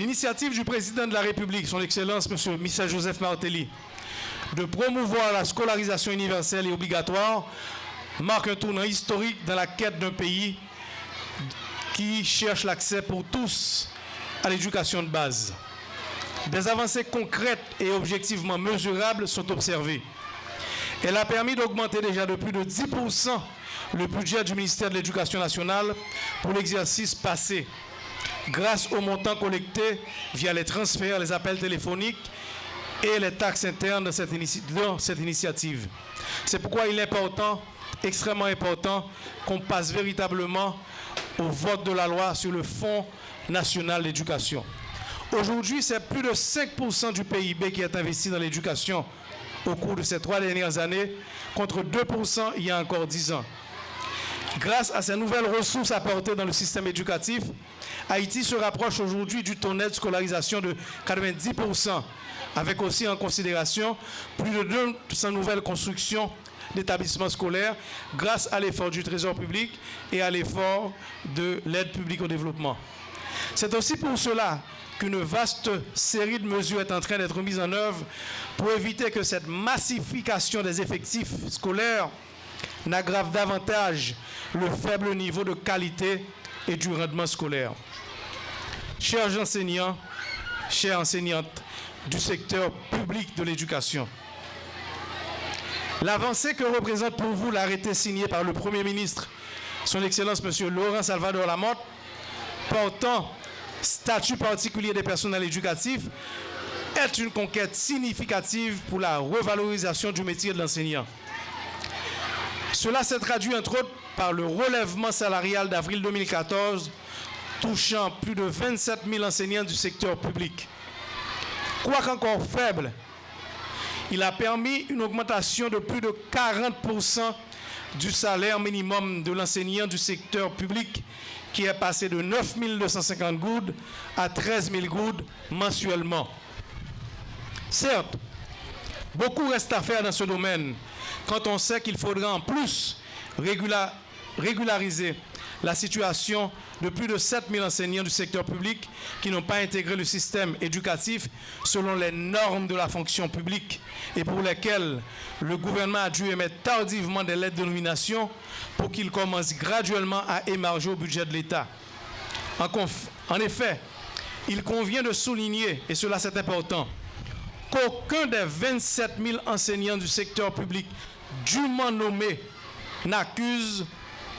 L'initiative du président de la République, son Excellence M. Michel Joseph Martelly, de promouvoir la scolarisation universelle et obligatoire marque un tournant historique dans la quête d'un pays qui cherche l'accès pour tous à l'éducation de base. Des avancées concrètes et objectivement mesurables sont observées. Elle a permis d'augmenter déjà de plus de 10% le budget du ministère de l'Éducation nationale pour l'exercice passé, grâce aux montants collectés via les transferts, les appels téléphoniques et les taxes internes de cette initiative. C'est pourquoi il est important, extrêmement important, qu'on passe véritablement au vote de la loi sur le Fonds national d'éducation. Aujourd'hui, c'est plus de 5% du PIB qui est investi dans l'éducation au cours de ces 3 dernières années, contre 2% il y a encore 10 ans. Grâce à ces nouvelles ressources apportées dans le système éducatif, Haïti se rapproche aujourd'hui du taux net de scolarisation de 90%, avec aussi en considération plus de 200 nouvelles constructions d'établissements scolaires grâce à l'effort du Trésor public et à l'effort de l'aide publique au développement. C'est aussi pour cela qu'une vaste série de mesures est en train d'être mise en œuvre pour éviter que cette massification des effectifs scolaires n'aggrave davantage le faible niveau de qualité et du rendement scolaire. Chers enseignants, chères enseignantes du secteur public de l'éducation, l'avancée que représente pour vous l'arrêté signé par le Premier ministre, son Excellence M. Laurent Salvador Lamotte, portant statut particulier des personnels éducatifs, est une conquête significative pour la revalorisation du métier de l'enseignant. Cela s'est traduit entre autres par le relèvement salarial d'avril 2014, touchant plus de 27 000 enseignants du secteur public. Quoique encore faible, il a permis une augmentation de plus de 40% du salaire minimum de l'enseignant du secteur public, qui est passé de 9 250 goudes à 13 000 goudes mensuellement. Certes, beaucoup reste à faire dans ce domaine, quand on sait qu'il faudra en plus régulariser la situation de plus de 7 000 enseignants du secteur public qui n'ont pas intégré le système éducatif selon les normes de la fonction publique et pour lesquels le gouvernement a dû émettre tardivement des lettres de nomination pour qu'ils commencent graduellement à émarger au budget de l'État. En effet, il convient de souligner, et cela c'est important, qu'aucun des 27 000 enseignants du secteur public dûment nommés n'accuse